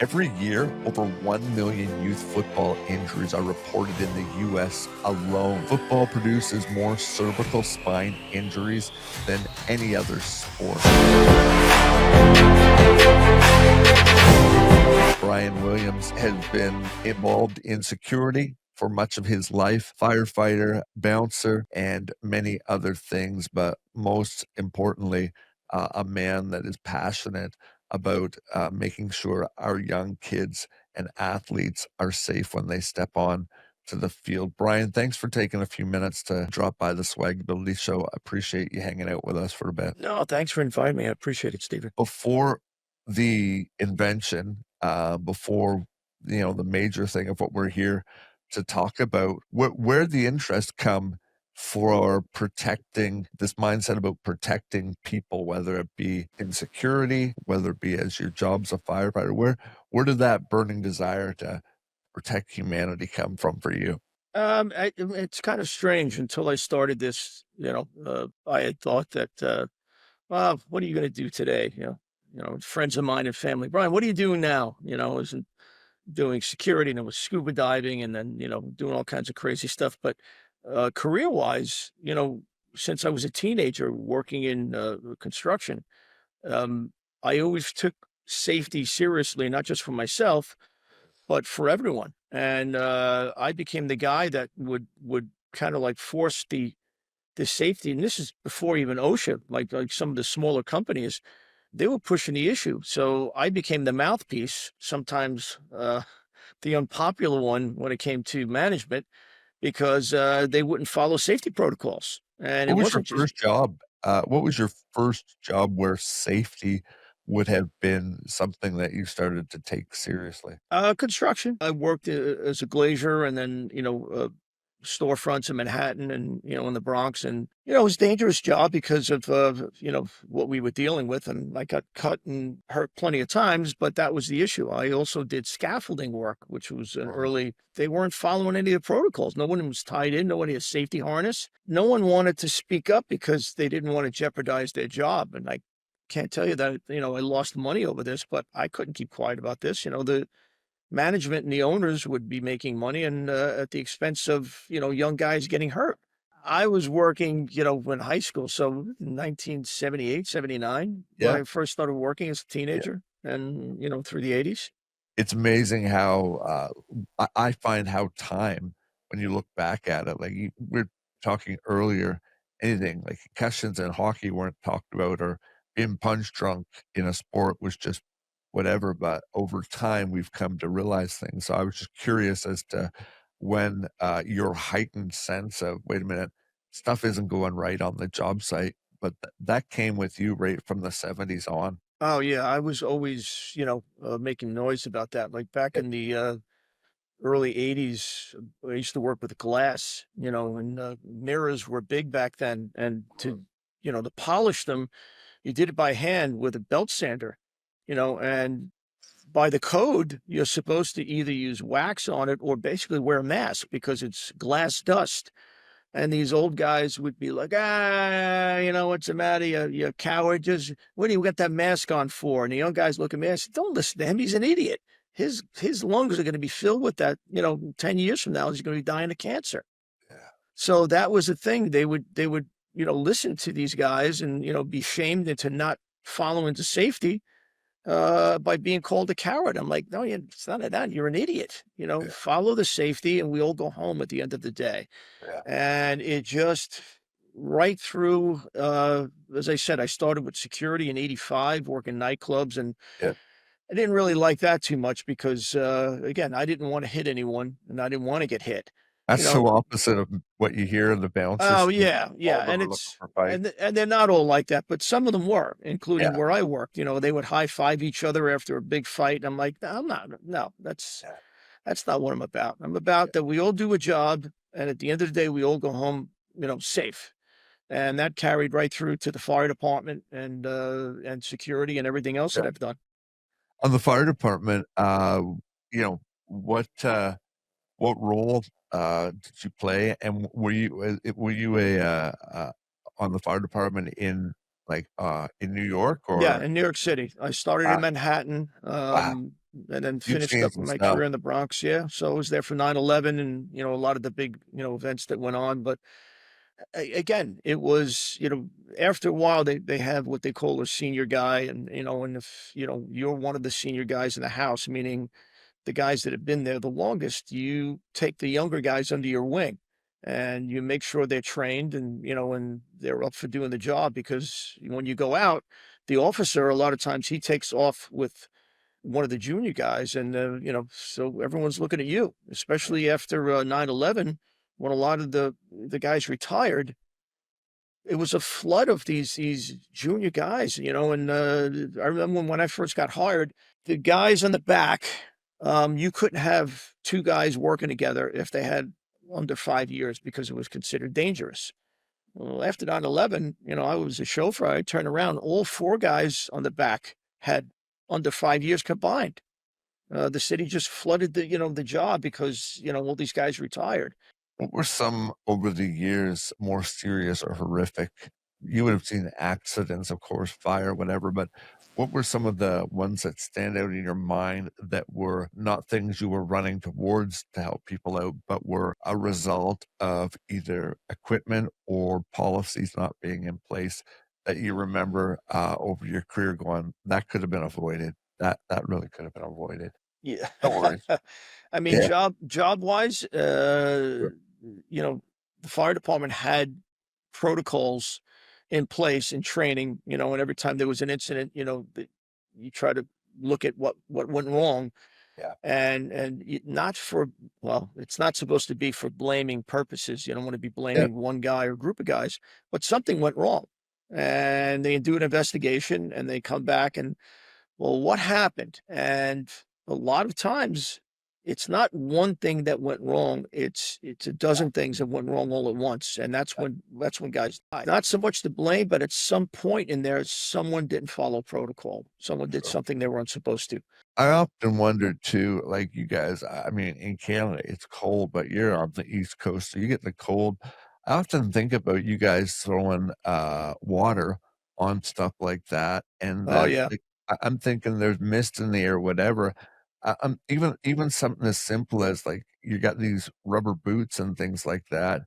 Every year, over 1 million youth football injuries are reported in the U.S. alone. Football produces more cervical spine injuries than any other sport. Brian Williams has been involved in security for much of his life, firefighter, bouncer, and many other things, but most importantly, a man that is passionate about making sure our young kids and athletes are safe when they step on to the field. Brian, thanks for taking a few minutes to drop by the SwagAbility show. I appreciate you hanging out with us for a bit. No, thanks for inviting me. I appreciate it, Stephen. Before the invention, before the major thing of what we're here to talk about, where the interest come for protecting this mindset about protecting people, whether it be in security, whether it be as your job's a firefighter, where did that burning desire to protect humanity come from for you? It's kind of strange until I started this. I had thought that, well, what are you going to do today? Friends of mine and family, Brian, what are you doing now? I was doing security and I was scuba diving and then, doing all kinds of crazy stuff. But career wise, since I was a teenager working in construction, um, I always took safety seriously, not just for myself, but for everyone. And I became the guy that would kind of like force the safety. And this is before even OSHA, like some of the smaller companies, they were pushing the issue. So I became the mouthpiece, sometimes the unpopular one when it came to management, because they wouldn't follow safety protocols. And it What was your wasn't just first job? What was your first job where safety would have been something that you started to take seriously? construction. I worked as a glazier and then, storefronts in Manhattan and, in the Bronx. And, it was a dangerous job because of, what we were dealing with. And I got cut and hurt plenty of times, but that was the issue. I also did scaffolding work, which was they weren't following any of the protocols. No one was tied in. No one had a safety harness. No one wanted to speak up because they didn't want to jeopardize their job. And I can't tell you that, I lost money over this, but I couldn't keep quiet about this. The management and the owners would be making money and at the expense of young guys getting hurt. I was working in high school, so 1978, 79, when Yeah, I first started working as a yeah. teenager, and through the 80s. It's amazing how, I find how time, when you look back at it, like we're talking earlier, anything like concussions in hockey weren't talked about, or being punch drunk in a sport was just whatever. But over time, we've come to realize things. So I was just curious as to when your heightened sense of, wait a minute, stuff isn't going right on the job site, but that came with you right from the 70s on. Oh yeah, I was always making noise about that. Like back Yeah. in the early 80s, I used to work with glass, and mirrors were big back then, and to polish them, you did it by hand with a belt sander, and by the code, you're supposed to either use wax on it or basically wear a mask because it's glass dust. And these old guys would be like, what's the matter? You coward. Just what do you got that mask on for? And the young guys look at me. I said, don't listen to him. He's an idiot. His lungs are going to be filled with that, 10 years from now, he's going to be dying of cancer. Yeah. So that was the thing. They would, listen to these guys and, be shamed into not following the safety by being called a coward. I'm like, no, it's not that. You're an idiot. Yeah. Follow the safety, and we all go home at the end of the day. Yeah. And it just right through. As I said, I started with security in '85, working nightclubs, and Yeah. I didn't really like that too much because, again, I didn't want to hit anyone, and I didn't want to get hit. That's You so know, opposite of what you hear in the bouncers Oh, station. yeah, All yeah, of them and are looking it's for fight. and they're not all like that, but some of them were, including Yeah, where I worked. They would high five each other after a big fight. And I'm like, "No, I'm not. No, yeah, that's not what I'm about. I'm about yeah, that we all do a job, and at the end of the day, we all go home, safe." And that carried right through to the fire department and security and everything else yeah. that I've done. On the fire department, you know, what role, did you play? And were you on the fire department in New York Yeah, or in New York City. I started in uh, Manhattan. wow, and then You've finished seen up some my stuff. career in the Bronx. Yeah, so I was there for 9/11 and, a lot of the big, events that went on, but again, it was, after a while they have what they call a senior guy, and and if you're one of the senior guys in the house, meaning the guys that have been there the longest, you take the younger guys under your wing and you make sure they're trained and and they're up for doing the job, because when you go out, the officer a lot of times he takes off with one of the junior guys, and so everyone's looking at you, especially after 9/11, when a lot of the guys retired. It was a flood of these junior guys, and I remember when I first got hired, the guys in the back, you couldn't have two guys working together if they had under 5 years, because it was considered dangerous. Well, after 9/11, I was a chauffeur. I turned around, all four guys on the back had under 5 years combined. The city just flooded the job because, all these guys retired. What were some over the years more serious or horrific? You would have seen accidents, of course, fire, whatever, but what were some of the ones that stand out in your mind that were not things you were running towards to help people out, but were a result of either equipment or policies not being in place that you remember over your career going, that could have been avoided. That really could have been avoided. Yeah. No worries. I mean, Yeah, job-wise, sure. you know, the fire department had protocols in place and training, and every time there was an incident, you try to look at what went wrong, Yeah, and not for, well, it's not supposed to be for blaming purposes. You don't want to be yeah. blaming one guy or group of guys, but something went wrong, and they do an investigation and they come back and, well, what happened? And a lot of times it's not one thing that went wrong. It's a dozen things that went wrong all at once. And that's when guys die. Not so much to blame, but at some point in there, someone didn't follow protocol. Someone did Sure. something they weren't supposed to. I often wonder too, like you guys, I mean, in Canada, it's cold, but you're on the East Coast, so you get the cold. I often think about you guys throwing water on stuff like that, and Oh that yeah. like, I'm thinking there's mist in the air, whatever. Even something as simple as like you got these rubber boots and things like that.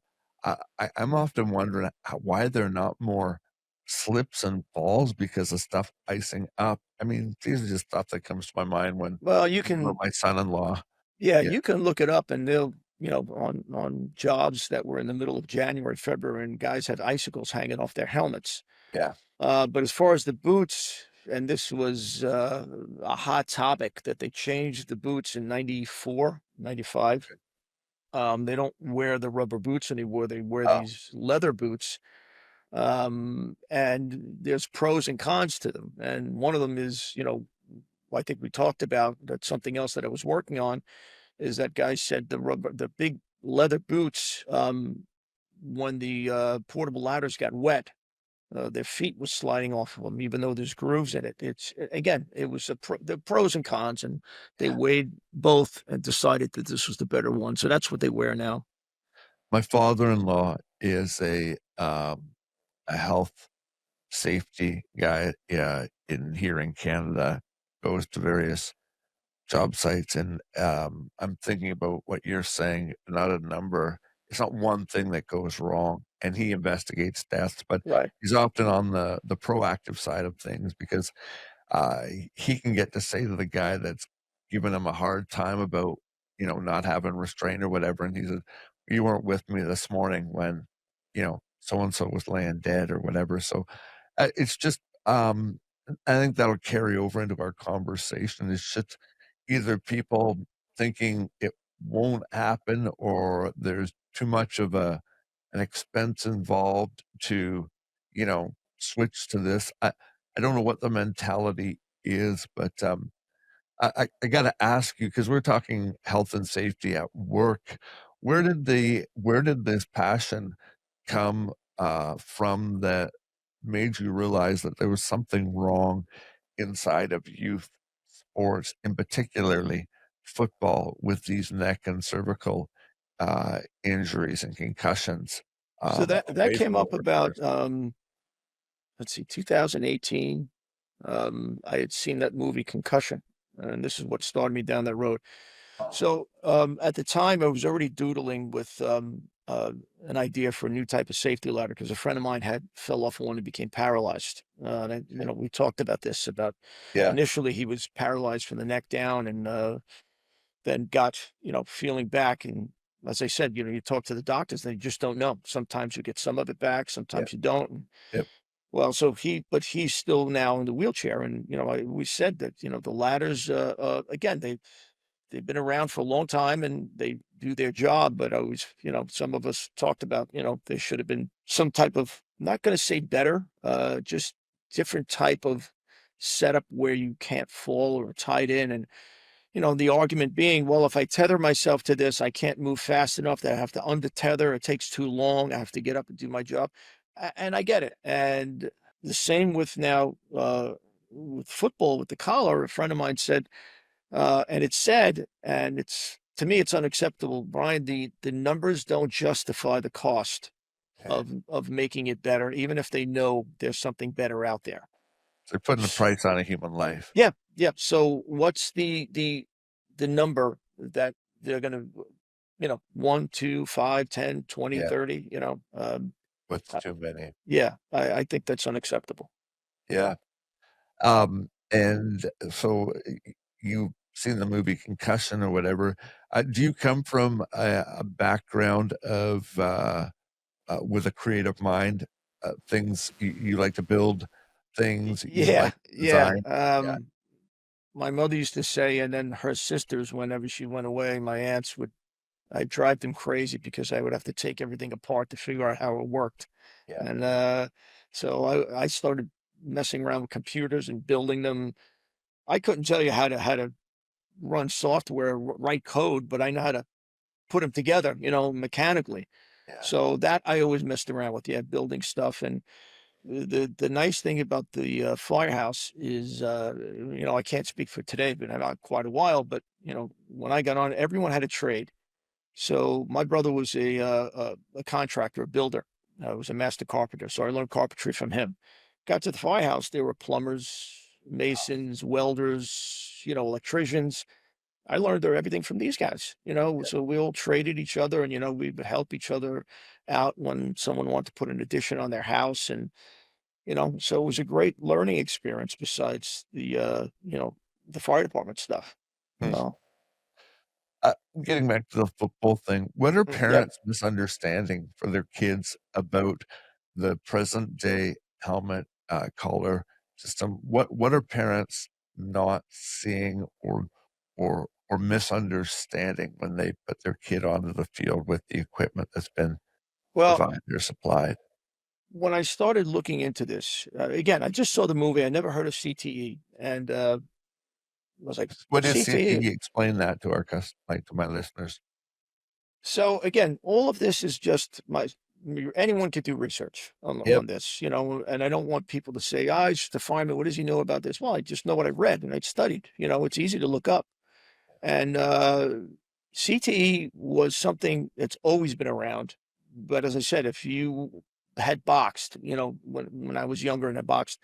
I'm often wondering why they're not more slips and falls because of stuff icing up. I mean, these are just stuff that comes to my mind when Well, you thinking about can, my son-in-law. yeah, Yeah, you can look it up, and they'll, on jobs that were in the middle of January, February, and guys had icicles hanging off their helmets. yeah, But as far as the boots, and this was a hot topic that they changed the boots in 94, 95. They don't wear the rubber boots anymore. They wear oh, these leather boots. And there's pros and cons to them. And one of them is, I think we talked about, that's something else that I was working on, is that guy said the big leather boots, when the portable ladders got wet, their feet was sliding off of them, even though there's grooves in it. Again, it was the pros and cons, and they yeah. weighed both and decided that this was the better one. So that's what they wear now. My father-in-law is a health safety guy, yeah, in here in Canada, goes to various job sites, and, I'm thinking about what you're saying, not a number it's not one thing that goes wrong, and he investigates deaths, but Right. he's often on the proactive side of things because uh, he can get to say to the guy that's giving him a hard time about, not having restraint or whatever, and he says, "You weren't with me this morning when, so and so was laying dead or whatever." So it's just, I think that'll carry over into our conversation. It's just either people thinking it won't happen or there's too much of an expense involved to, switch to this. I don't know what the mentality is, but I got to ask you because we're talking health and safety at work. Where did this passion come from that made you realize that there was something wrong inside of youth sports, in particularly football, with these neck and cervical injuries and concussions So that away came from the up about, workforce? let's see, 2018. I had seen that movie Concussion. and this is what started me down that road. So, at the time, I was already doodling with an idea for a new type of safety ladder because a friend of mine had fell off one and became paralyzed. And Okay. we talked about this about Yeah, initially he was paralyzed from the neck down, and then got feeling back. And as I said, you talk to the doctors, and they just don't know. Sometimes you get some of it back, yeah, sometimes you don't. And, yep, well, so but he's still now in the wheelchair, and we said that the ladders again they've been around for a long time and they do their job, but I always, some of us talked about, there should have been some type of, not going to say better, just different type of setup where you can't fall or tied in. And, the argument being, well, if I tether myself to this, I can't move fast enough that I have to untether. It takes too long. I have to get up and do my job. And I get it. And the same with now, with football, with the collar, a friend of mine said, and it's said, and it's to me, it's unacceptable, Brian. The numbers don't justify the cost okay. of making it better, even if they know there's something better out there. They're putting a S- price on a human life. Yeah, yeah. So what's the number that they're gonna, 1, 2, 5, 10, 20, Yeah, 30, what's uh, too many. yeah, I think that's unacceptable. Yeah. And so you've seen the movie Concussion or whatever. Do you come from a background of with a creative mind? Things you like to build things you Yeah, like to yeah. design. Yeah, My mother used to say, and then her sisters, whenever she went away, my aunts would, I'd drive them crazy because I would have to take everything apart to figure out how it worked. yeah, And so I started messing around with computers and building them. I couldn't tell you how to run software, write code, but I know how to put them together, mechanically. yeah, So that I always messed around with, yeah, building stuff. And the nice thing about the firehouse is, I can't speak for today, but I've quite a while. But when I got on, everyone had a trade. So my brother was a contractor, a builder. Was a master carpenter, so I learned carpentry from him. Got to the firehouse, there were plumbers, masons, welders, electricians. I learned everything from these guys, so we all traded each other, and we would help each other out when someone wanted to put an addition on their house. And so it was a great learning experience besides the fire department stuff, you yeah. know. Getting back to the football thing, what are Yep. parents misunderstanding for their kids about the present day helmet collar system? What are parents not seeing or misunderstanding when they put their kid onto the field with the equipment that's been Well, provided or supplied? when I started looking into this, again, I just saw the movie. I never heard of CTE, and I was like, What is CTE. CTE? Explain that to our like to my listeners. So again, all of this is just anyone could do research on Yep. this, and I don't want people to say, "Ah, it's define it. What does he know about this?" Well, I just know what I read and I studied. It's easy to look up. And CTE was something that's always been around. But as I said, if you had boxed, when I was younger and I boxed,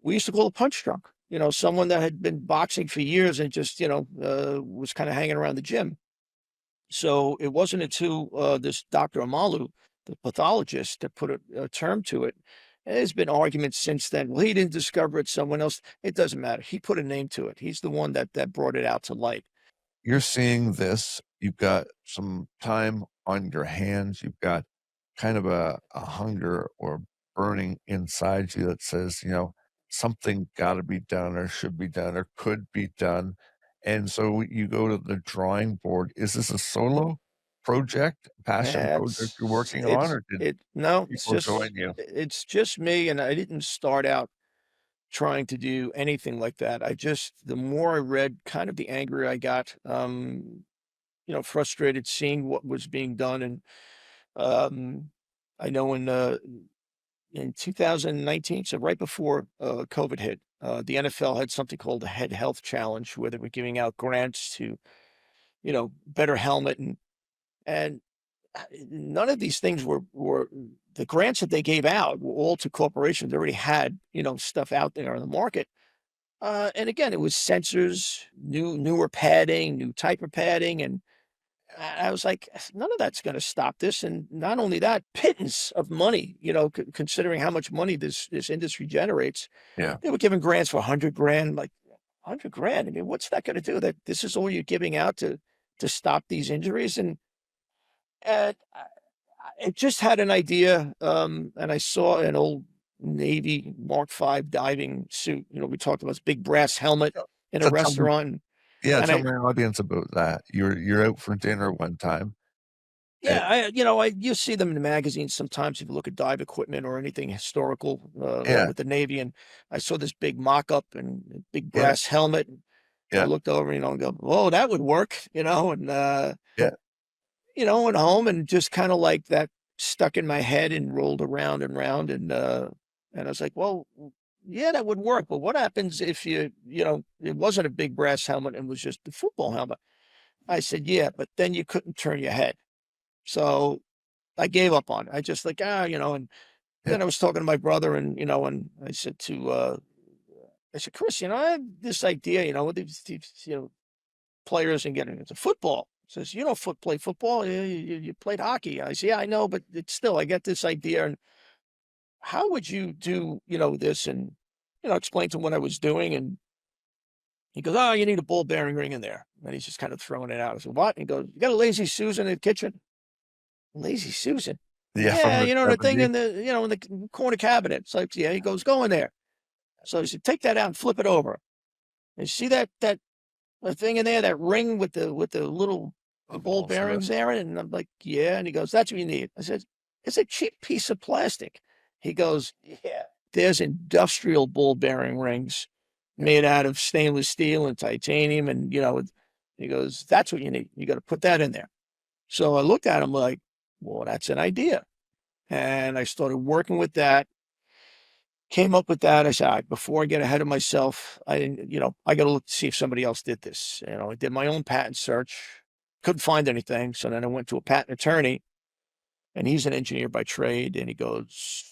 we used to call it punch drunk. Someone that had been boxing for years and just, was kind of hanging around the gym. So it wasn't until this Dr. Amalu, the pathologist, that put a term to it. There's been arguments since then. Well, he didn't discover it, someone else. It doesn't matter. He put a name to it. He's the one that brought it out to light. You're seeing this, you've got some time on your hands, you've got kind of a hunger or burning inside you that says, something got to be done or should be done or could be done. And so you go to the drawing board. Is this a solo project, passion project you're working on, or did No, people join you? it's just me, and I didn't start out trying to do anything like that. The more I read, kind of the angrier I got, frustrated seeing what was being done. And um, I know in 2019, so right before COVID hit, the NFL had something called the Head Health Challenge, where they were giving out grants to, better helmet. And none of these things were the grants that they gave out were all to corporations that already had, stuff out there on the market. And again, it was sensors, newer padding, new type of padding, and I was like, none of that's going to stop this. And not only that, pittance of money, considering how much money this industry generates. Yeah. They were giving grants for 100 grand, like 100 grand. I mean, what's that going to do? That this is all you're giving out to stop these injuries, and I just had an idea, and I saw an old Navy Mark V diving suit. We talked about this big brass helmet Yeah. in a So tell me, restaurant, yeah, and tell I my audience about that. You're out for dinner one time. yeah, you see them in the magazines sometimes if you look at dive equipment or anything historical Yeah, with the Navy, and I saw this big mock-up and a big yeah, brass helmet. And I yeah, looked over, and go, "Oh, that would work," and yeah, went home and just kind of like that stuck in my head and rolled around and round. And I was like, well, yeah, that would work. But what happens if it wasn't a big brass helmet and was just a football helmet? I said, yeah, but then you couldn't turn your head. So I gave up on it. I just like, and yeah. then I was talking to my brother and I said, Chris, I have this idea, with these players and getting into football. Says, you don't play football. You played hockey. I say, yeah, I know, but it's still, I get this idea. And how would you do, this? And, explain to him what I was doing. And he goes, oh, you need a ball bearing ring in there. And he's just kind of throwing it out. I said, what? And he goes, you got a lazy Susan in the kitchen? Lazy Susan? Yeah, from Yeah, the the thing 70s. in the corner cabinet. It's like, yeah, he goes, go in there. So he said, take that out and flip it over. And see that the thing in there, that ring with the little The ball balls of it. bearings there? And I'm like, yeah. And he goes, that's what you need. I said, it's a cheap piece of plastic. He goes, yeah, there's industrial ball bearing rings Yeah. made out of stainless steel and titanium. And, he goes, that's what you need. You got to put that in there. So I looked at him like, well, that's an idea. And I started working with that, came up with that. I said, all right, before I get ahead of myself, I didn't, I got to look to see if somebody else did this. I did my own patent search, couldn't find anything. So then I went to a patent attorney, and he's an engineer by trade. And he goes,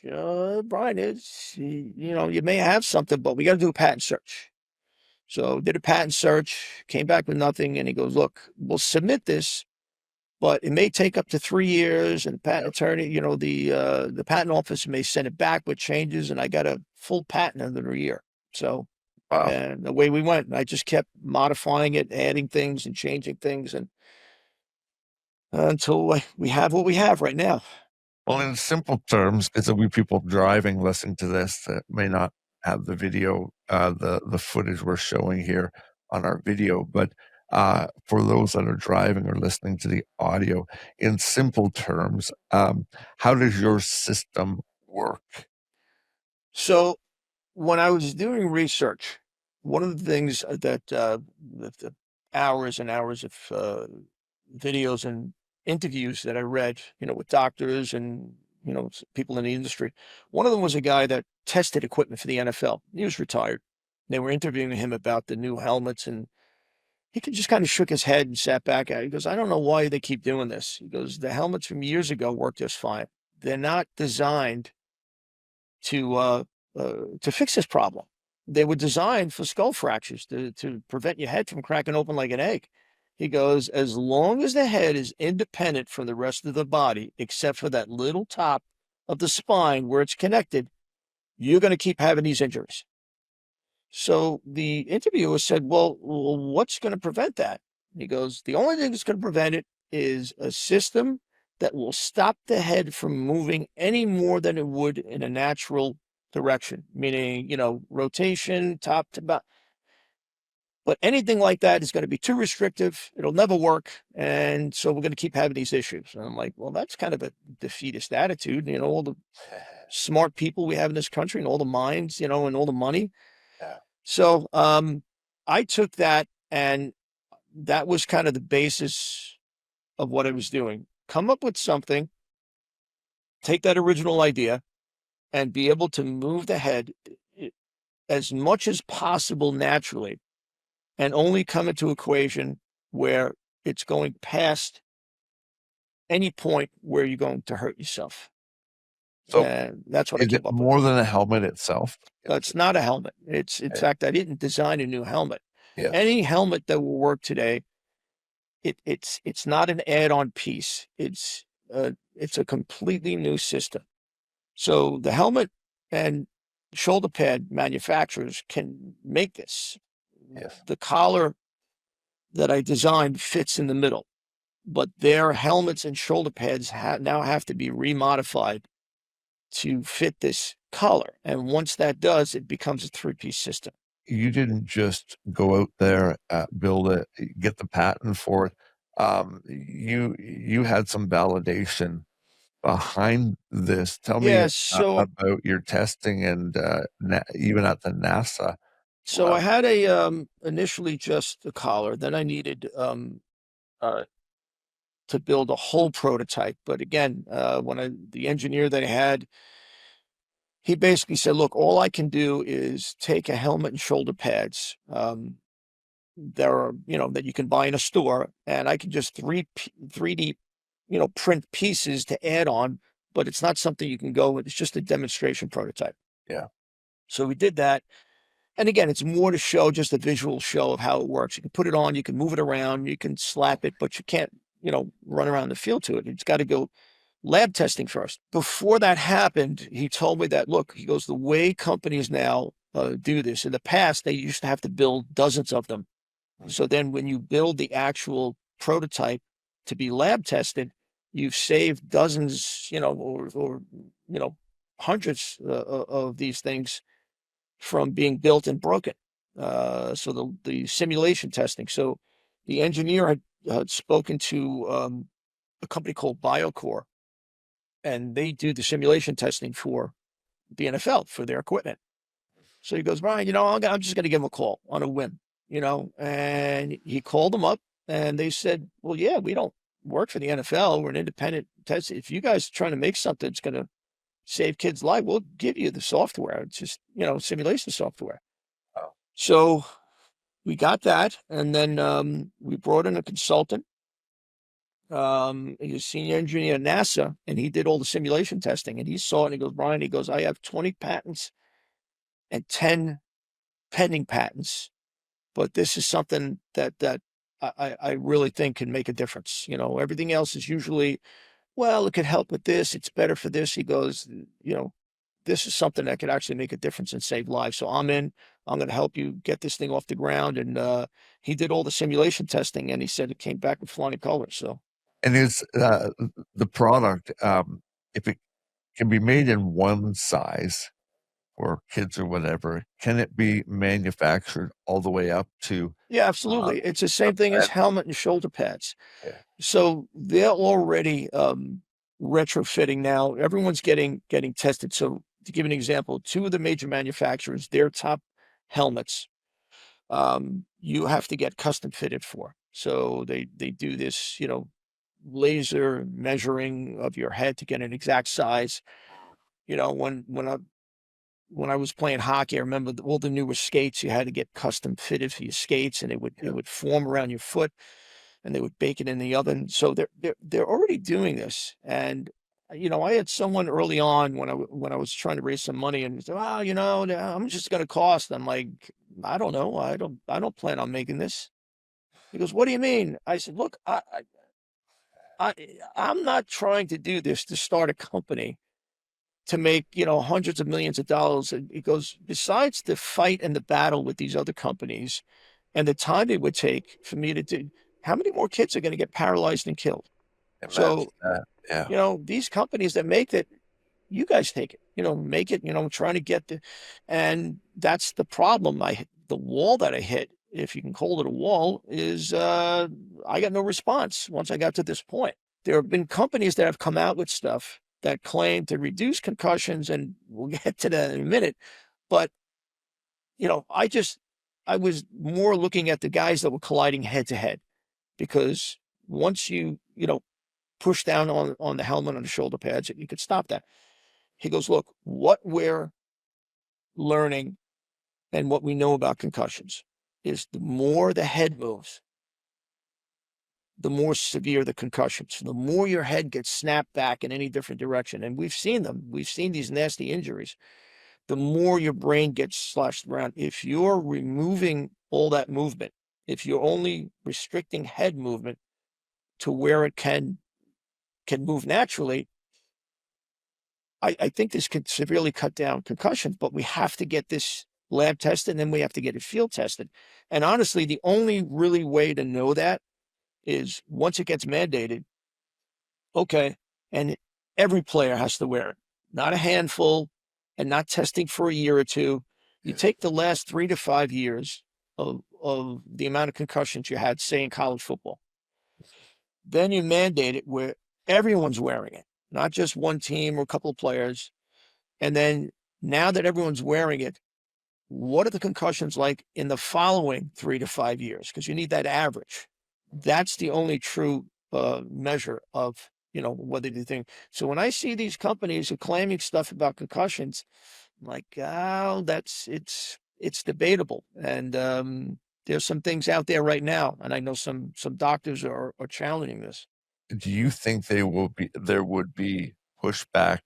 Brian, you may have something, but we got to do a patent search. So did a patent search, came back with nothing. And he goes, look, we'll submit this, but it may take up to 3 years. And the patent Yeah. attorney, the patent office may send it back with changes, and I got a full patent under a year. So, Wow. and the way we went, and I just kept modifying it, adding things and changing things, and until we have what we have right now. Well, in simple terms, because there'll be people driving listening to this that may not have the video, the footage we're showing here on our video, but for those that are driving or listening to the audio, in simple terms, how does your system work? So when I was doing research, one of the things that the hours and hours of videos and interviews that I read, with doctors and people in the industry, one of them was a guy that tested equipment for the NFL. He was retired. They were interviewing him about the new helmets, and he could just kind of shook his head and sat back at it. He goes, I don't know why they keep doing this. He goes, the helmets from years ago work just fine. They're not designed to uh, to fix this problem. They were designed for skull fractures to prevent your head from cracking open like an egg. He goes, as long as the head is independent from the rest of the body, except for that little top of the spine where it's connected, you're going to keep having these injuries. So the interviewer said, well, what's going to prevent that? He goes, the only thing that's going to prevent it is a system that will stop the head from moving any more than it would in a natural direction, meaning, rotation, top to bottom. But anything like that is going to be too restrictive. It'll never work. And so we're going to keep having these issues. And I'm like, well, that's kind of a defeatist attitude. All the smart people we have in this country and all the minds, and all the money. Yeah. So I took that, and that was kind of the basis of what I was doing. Come up with something, take that original idea, and be able to move the head as much as possible naturally, and only come into equation where it's going past any point where you're going to hurt yourself. So, and that's what I is it came up with. more than a helmet itself? It's not a helmet. It's in Yeah, fact, I didn't design a new helmet. yeah, Any helmet that will work today, it's not an add-on piece. It's a completely new system. So the helmet and shoulder pad manufacturers can make this. yes. The collar that I designed fits in the middle, but their helmets and shoulder pads now have to be remodified to fit this collar. And once that does, it becomes a three-piece system. You didn't just go out there, build it, get the patent for it. You had some validation behind this. Tell me Yeah, so about your testing and even at the NASA. so I had a initially just a collar, then I needed uh to build a whole prototype. But again, the engineer that I had, he basically said, look, all I can do is take a helmet and shoulder pads. There are, that you can buy in a store, and I can just 3D, print pieces to add on, but it's not something you can go with. It's just a demonstration prototype. Yeah, So we did that. And again, it's more to show just a visual show of how it works. You can put it on, you can move it around, you can slap it, but you can't, run around the field to it. It's got to go lab testing first. Before that happened, he told me that, look, he goes, the way companies now do this, in the past, they used to have to build dozens of them. mm, So then when you build the actual prototype to be lab tested, you've saved dozens, or hundreds of these things from being built and broken. So the simulation testing. So the engineer had spoken to a company called BioCore, and they do the simulation testing for the NFL for their equipment. So he goes, Brian, I'm just going to give him a call on a whim, and he called them up and they said, well, yeah, we don't work for the NFL. We're an independent test. If you guys are trying to make something that's going to save kids' life, we'll give you the software. It's just, simulation software. oh, So we got that. And then we brought in a consultant. He was senior engineer at NASA, and he did all the simulation testing. And he saw it and he goes, Brian, he goes, I have 20 patents and 10 pending patents, but this is something that I really think can make a difference. Everything else is usually, well, it could help with this. It's better for this. He goes, this is something that could actually make a difference and save lives. So I'm in. I'm going to help you get this thing off the ground. And he did all the simulation testing, and he said it came back with flying colors. So and is the product, if it can be made in one size for kids or whatever, can it be manufactured all the way up to yeah, uh, absolutely. It's the a same thing as bed? helmet and shoulder pads. Yeah, So they're already retrofitting now. Everyone's getting tested. So to give an example, two of the major manufacturers, their top helmets, you have to get custom fitted for. So they do this, laser measuring of your head to get an exact size. When I was playing hockey, I remember all the newer skates, you had to get custom fitted for your skates, and it yeah. would form around your foot, and they would bake it in the oven. So they're already doing this. And I had someone early on when I was trying to raise some money, and he said, "Oh, I'm just going to cost." I'm like, I don't know. I don't plan on making this. He goes, "What do you mean?" I said, "Look, I I'm not trying to do this to start a company to make, hundreds of millions of dollars." And he goes, "Besides the fight and the battle with these other companies and the time it would take for me to do, how many more kids are going to get paralyzed and killed?" Imagine So, that. Yeah. these companies that make it, you guys take it, make it, trying to get and that's the problem. The wall that I hit, if you can call it a wall, is I got no response once I got to this point. There have been companies that have come out with stuff that claim to reduce concussions, and we'll get to that in a minute. But, I was more looking at the guys that were colliding head to head, because once you push down on the helmet and the shoulder pads, you could stop that. He goes, look, what we're learning and what we know about concussions is the more the head moves, the more severe the concussions, the more your head gets snapped back in any different direction. And we've seen them. We've seen these nasty injuries. The more your brain gets slashed around. If you're removing all that movement, if you're only restricting head movement to where it can move naturally, I think this could severely cut down concussions, but we have to get this lab tested and then we have to get it field tested. And honestly, the only really way to know that is once it gets mandated, okay, and every player has to wear it, not a handful and not testing for a year or two. You take the last 3 to 5 years of the amount of concussions you had, say, in college football. Then you mandate it where everyone's wearing it, not just one team or a couple of players. And then now that everyone's wearing it, what are the concussions like in the following 3 to 5 years? Because you need that average. That's the only true measure of, whether you think. So when I see these companies are claiming stuff about concussions, I'm like, oh, it's debatable. And there's some things out there right now, and I know some doctors are challenging this. Do you think there would be pushback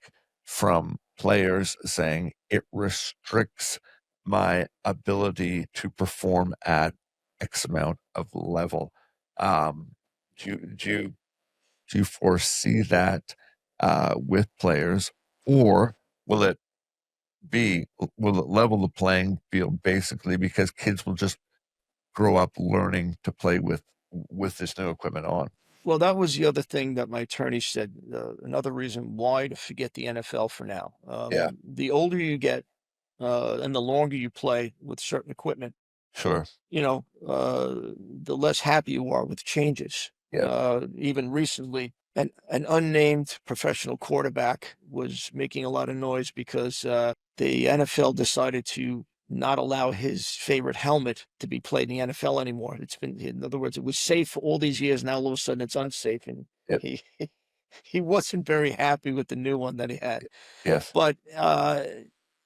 from players saying it restricts my ability to perform at X amount of level? Um, do you do you do you foresee that with players, or will it will it level the playing field basically because kids will just grow up learning to play with this new equipment on? Well, that was the other thing that my attorney said. Another reason why to forget the NFL for now. Yeah, The older you get, and the longer you play with certain equipment, sure. the less happy you are with changes. Yeah, Even recently, an unnamed professional quarterback was making a lot of noise because the NFL decided to not allow his favorite helmet to be played in the NFL anymore. It's been, in other words, it was safe for all these years. Now all of a sudden it's unsafe, and yeah, he he wasn't very happy with the new one that he had. yes, But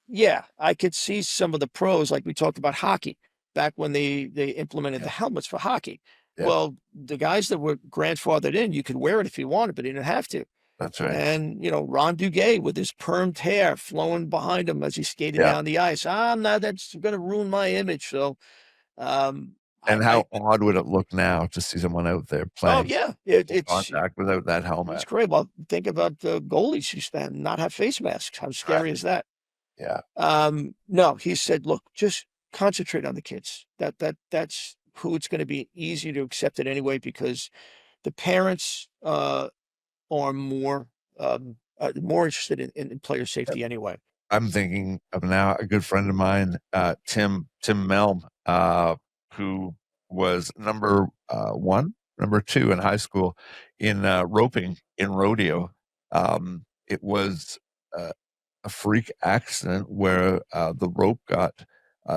yeah, I could see some of the pros, like we talked about hockey back when they implemented yeah, the helmets for hockey. yeah. Well, the guys that were grandfathered in, you could wear it if you wanted, but you didn't have to. That's right. And Ron Duguay with his permed hair flowing behind him as he's skating Yeah, down the ice. No, that's going to ruin my image. So, um, and I how odd would it look now to see someone out there oh playing yeah, full contact without that it's helmet? great. Well, think about the goalies who used to not have face masks. How Right. scary is that? Yeah, No, he said, look, just concentrate on the kids. That's who it's going to be easier to accept it anyway, because the parents are more interested in player yeah. safety anyway. I'm thinking of now a good friend of mine, Tim Melm, who was number two in high school in roping in rodeo. It was uh, a freak accident where the rope got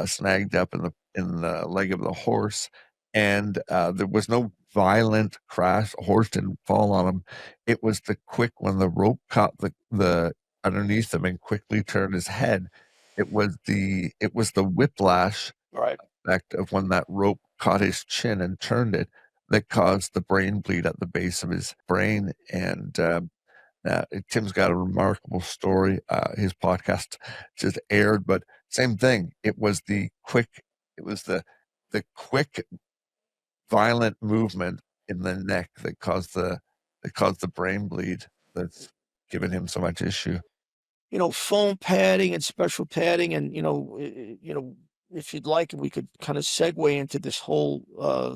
snagged up in the leg of the horse, and there was no violent crash. A horse didn't fall on him. It was the quick when the rope caught the underneath him and quickly turned his head. It was the whiplash Right. effect of when that rope caught his chin and turned it that caused the brain bleed at the base of his brain. And Tim's got a remarkable story. His podcast just aired, but same thing. It was the quick, violent movement in the neck that caused the brain bleed. That's given him so much issue. Foam padding and special padding, and if you'd like, we could kind of segue into this whole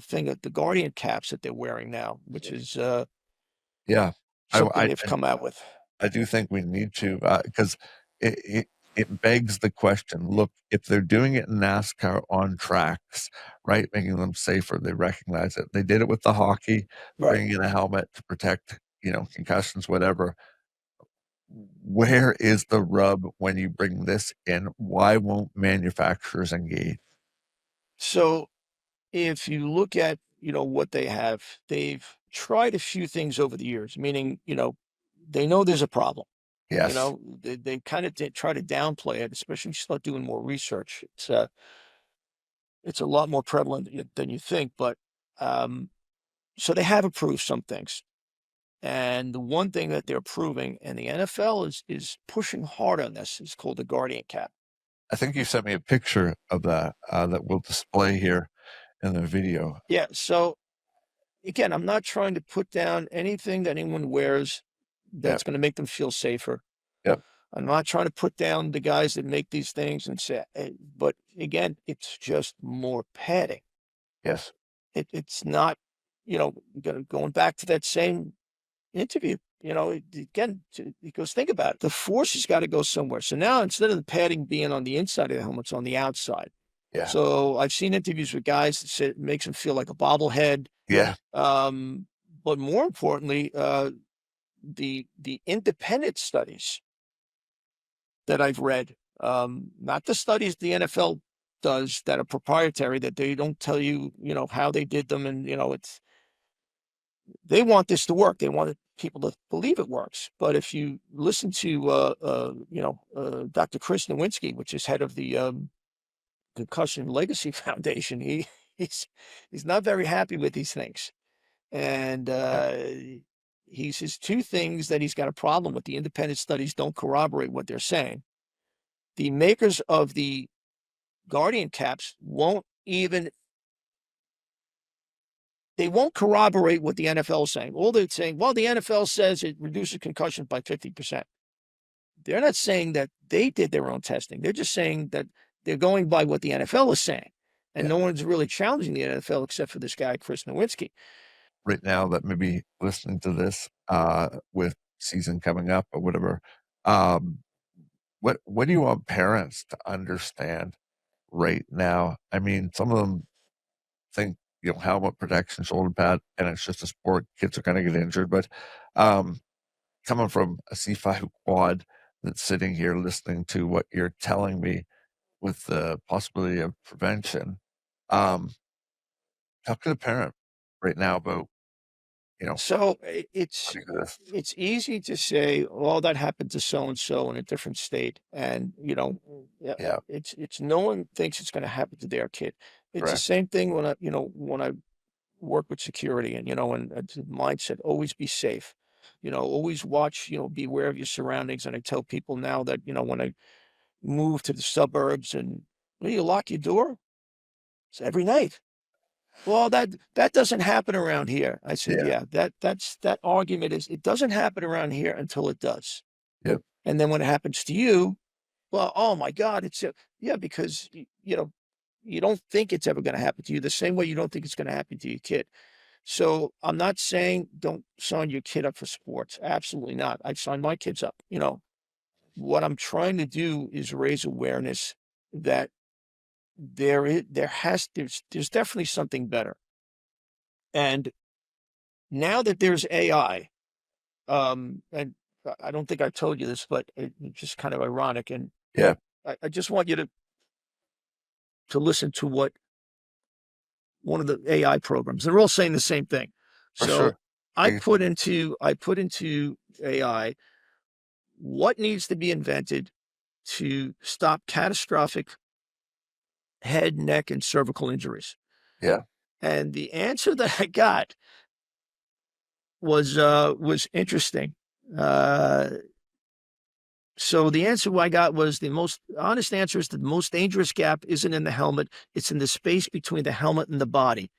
thing of the Guardian caps that they're wearing now, which is Yeah, I, something I they've come out with. I do think we need to because it begs the question. Look, if they're doing it in NASCAR on tracks, right, making them safer, they recognize it. They did it with the hockey, Right. bringing in a helmet to protect, concussions, whatever. Where is the rub when you bring this in? Why won't manufacturers engage? So if you look at, what they have, they've tried a few things over the years, meaning, they know there's a problem. Yes, They kind of try to downplay it, especially if you start doing more research. It's a lot more prevalent than you think, but um, So they have approved some things. And the one thing that they're proving, and the NFL is pushing hard on this, is called the Guardian Cap. I think you sent me a picture of that that we'll display here in the video. Yeah. So again, I'm not trying to put down anything that anyone wears Yep, that's going to make them feel safer. yep, I'm not trying to put down the guys that make these things and say, but again, it's just more padding. yes, It's not, going back to that same interview, again, he goes, think about it. The force has got to go somewhere. So now instead of the padding being on the inside of the helmet, it's on the outside. yeah, So I've seen interviews with guys that say it makes them feel like a bobblehead. yeah, Um, but more importantly, the independent studies that I've read, not the studies the NFL does that are proprietary, that they don't tell you, how they did them, and they want this to work. They want people to believe it works. But if you listen to Dr. Chris Nowinski, which is head of the Concussion Legacy Foundation, he's he's not very happy with these things, and yeah, he says two things that he's got a problem with. The independent studies don't corroborate what they're saying. The makers of the Guardian caps they won't corroborate what the NFL is saying. All they're saying, well, the NFL says it reduces concussion by 50%. They're not saying that they did their own testing. They're just saying that they're going by what the NFL is saying. And yeah. no one's really challenging the NFL except for this guy, Chris Nowinski. Right now, that may be listening to this with season coming up or whatever. Um, what do you want parents to understand right now? I mean, some of them think, helmet protection, shoulder pad, and it's just a sport. Kids are going to get injured. But um, coming from a C5 quad that's sitting here listening to what you're telling me with the possibility of prevention, talk to the parent right now about, So how it's do you do this? it's easy to say, "Oh, that happened to so and so in a different state," and yeah, Yeah, it's no one thinks it's going to happen to their kid. It's the correct. same thing when I work with security, and it's a mindset, always be safe, always watch, be aware of your surroundings. And I tell people now that when I move to the suburbs, and you lock your door, it's every night. Well, that doesn't happen around here. I said, Yeah, yeah, that argument is, it doesn't happen around here until it does. yep, And then when it happens to you, well, oh my God, yeah, because you don't think it's ever going to happen to you the same way you don't think it's going to happen to your kid. So I'm not saying don't sign your kid up for sports. Absolutely not. I've signed my kids up. What I'm trying to do is raise awareness that there's definitely something better. And now that there's AI, and I don't think I told you this, but it's just kind of ironic. And yeah, I just want you to listen to what one of the AI programs. They're all saying the same thing. for So sure. Take it. I put into AI what needs to be invented to stop catastrophic head, neck, and cervical injuries. Yeah, And the answer that I got was interesting. Uh, so the answer I got was, the most honest answer is, the most dangerous gap isn't in the helmet; it's in the space between the helmet and the body.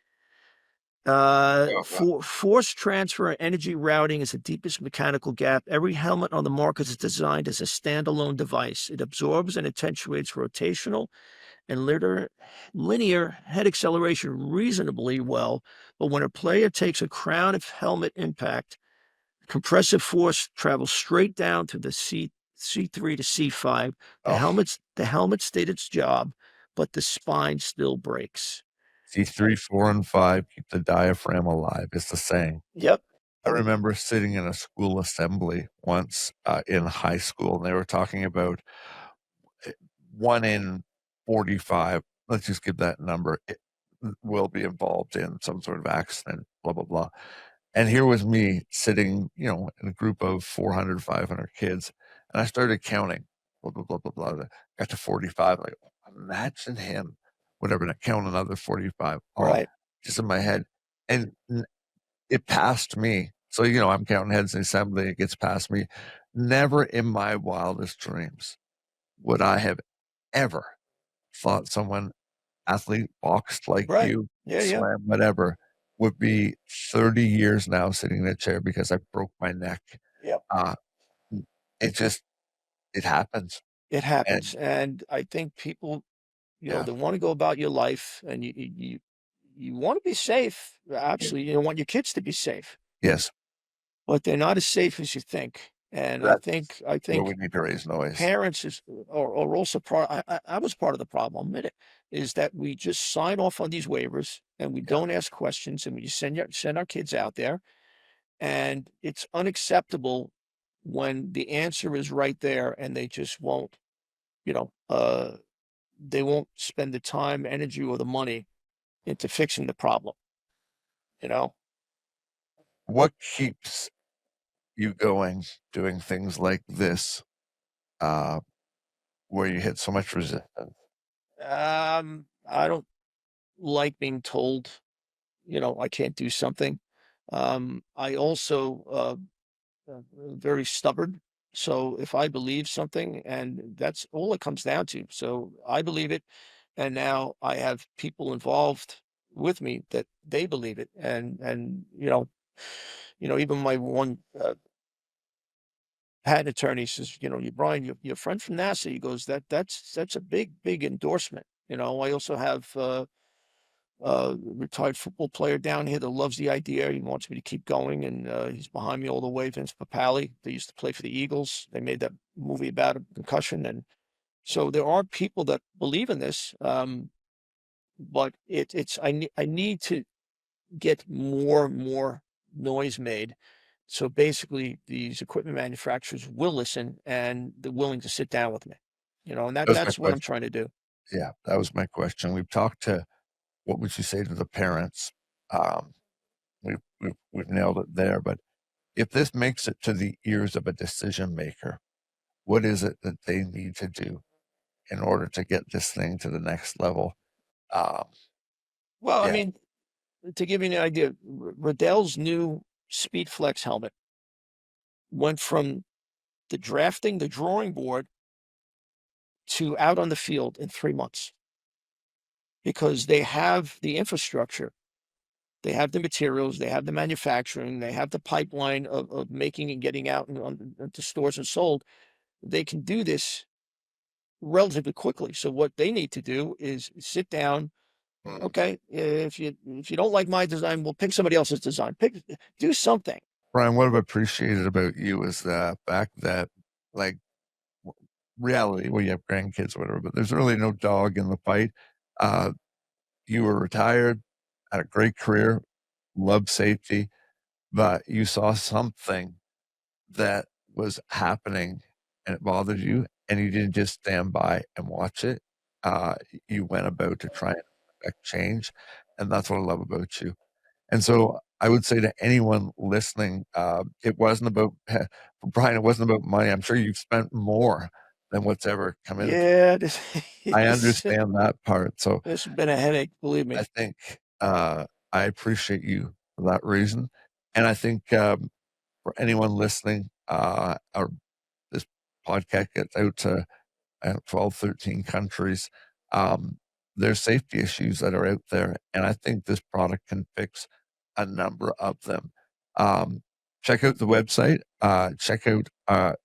yeah, yeah. For force transfer and energy routing is the deepest mechanical gap. Every helmet on the market is designed as a standalone device. It absorbs and attenuates rotational and linear head acceleration reasonably well, but when a player takes a crown of helmet impact, compressive force travels straight down to the C3 to C5. Oh, The helmet did its job, but the spine still breaks. C3, 4, and 5 keep the diaphragm alive. It's the saying. Yep. I remember sitting in a school assembly once in high school, and they were talking about 1 in 45. Let's just give that number. It will be involved in some sort of accident, blah, blah, blah. And here was me sitting, in a group of 400, 500 kids. And I started counting, blah, blah, blah, blah, blah. Got to 45. Like, imagine him, whatever, and I count another 45, all Right. just in my head. And it passed me. So, I'm counting heads in assembly, it gets past me. Never in my wildest dreams would I have ever thought someone athlete, boxed like Right. you, Yeah, yeah. swam, whatever, would be 30 years now sitting in a chair because I broke my neck. Yep. Uh, it just it happens. It And happens, and I think people, yeah, they wanna go about your life, and you wanna be safe. Absolutely, you want your kids to be safe, yes, but they're not as safe as you think, and I that's think I where we think need to raise noise. parents are also part. I was part of the problem, I'll admit it, is that we just sign off on these waivers, and we Yeah. don't ask questions, and we just send our kids out there, and it's unacceptable when the answer is right there, and they just won't, you know, they won't spend the time, energy, or the money into fixing the problem, you know? What keeps you going doing things like this, uh, where you hit so much resistance? I don't like being told, I can't do something. I also, very stubborn. So if I believe something, and that's all it comes down to. So I believe it, and now I have people involved with me that they believe it, and even my one patent attorney says, you Brian, you're a friend from NASA. He goes, that's a big endorsement. I also have retired football player down here that loves the idea. He wants me to keep going, and he's behind me all the way. Vince Papale, they used to play for the Eagles. They made that movie about a concussion, and so there are people that believe in this. But I need to get more noise made. So basically, these equipment manufacturers will listen, and they're willing to sit down with me. And That was my that's what I'm question. trying to do. Yeah, that was my question. We've talked to what would you say to the parents? Um, we've nailed it there, but if this makes it to the ears of a decision maker, what is it that they need to do in order to get this thing to the next level? Um, Well, I yeah, mean, to give you an idea, Riddell's new SpeedFlex helmet went from the drawing board to out on the field in 3 months because they have the infrastructure, they have the materials, they have the manufacturing, they have the pipeline of making and getting out into stores and sold. They can do this relatively quickly. So what they need to do is sit down. mm. Okay, if you don't like my design, we'll pick somebody else's design. Do something. Brian, what I've appreciated about you is the fact that, like, reality, well, you have grandkids, or whatever, but there's really no dog in the fight. Uh, you were retired, had a great career, loved safety, but you saw something that was happening and it bothered you, and you didn't just stand by and watch it. Uh, you went about to try and affect change, and that's what I love about you. And so I would say to anyone listening, it wasn't about Brian. It wasn't about money. I'm sure you've spent more than what's ever come in. Yeah, this I this understand that part. So this has been a headache, believe I me. think I appreciate you for that reason, and I think for anyone listening, or this podcast gets out to 12, 13 countries. Um, there's safety issues that are out there, and I think this product can fix a number of them. Um, check out the website, check out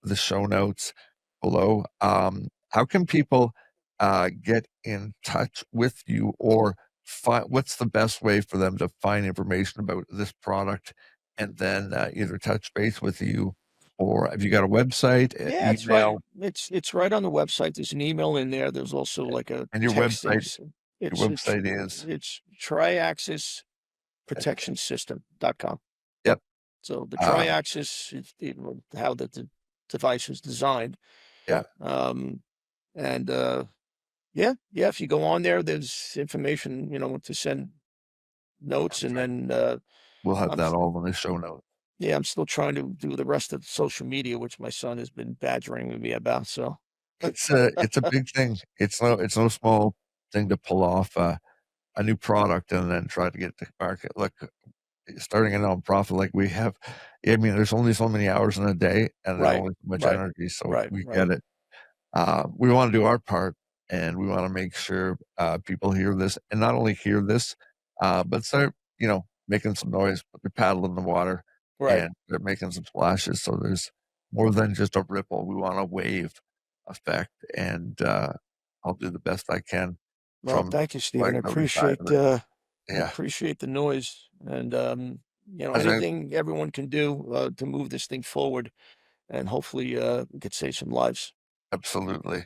the show notes below. How can people get in touch with you, or what's the best way for them to find information about this product and then either touch base with you, or have you got a website, Yeah, it's right. email? It's right on the website. There's an email in there. There's also like a And your texting. website your It's website is it's TriAxis Protection System.com. yep, So the uh, TriAxis is how the device is designed. yeah, Um, and yeah. If you go on there, there's information, to send notes, and perfect. then We'll have I'm that s- all in the show notes. yeah, I'm still trying to do the rest of social media, which my son has been badgering me about. So It's a big thing. It's no small thing to pull off a new product and then try to get to market. Look, starting a nonprofit like we have, I mean, there's only so many hours in a day, and there's Right. only so much Right. energy, so Right. we Right. get it. We want to do our part, and we want to make sure people hear this, and not only hear this, but start, making some noise, put their paddle in the water, Right. and they're making some splashes. So there's more than just a ripple. We want a wave effect, and I'll do the best I can Well, from thank you, Stephen. swagability side of it. I Yeah, appreciate the noise and, as I anything everyone can do, to move this thing forward and hopefully, we could save some lives. absolutely.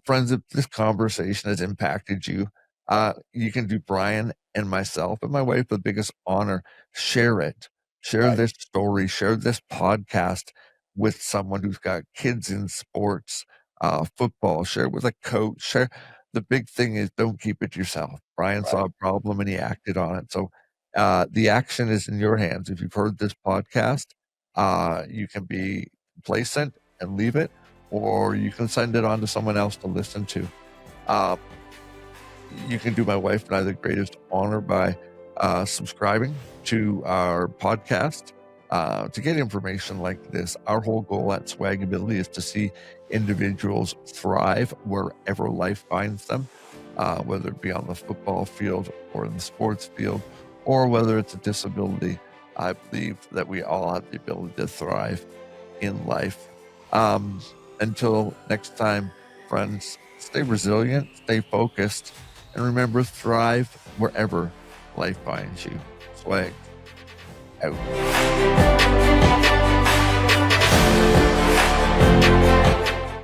Friends, if this conversation has impacted you, you can do Brian and myself and my wife the biggest honor. Share it. Share Right. this story. Share this podcast with someone who's got kids in sports, football. Share it with a coach. Share. The big thing is don't keep it to yourself. Brian saw Right. a problem and he acted on it. So the action is in your hands. If you've heard this podcast, you can be complacent and leave it, or you can send it on to someone else to listen to. Uh, you can do my wife and I the greatest honor by subscribing to our podcast to get information like this. Our whole goal at SwagAbility is to see individuals thrive wherever life finds them, whether it be on the football field or in the sports field, or whether it's a disability. I believe that we all have the ability to thrive in life. Um, until next time, friends, stay resilient, stay focused, and remember, thrive wherever life finds you. Swag out.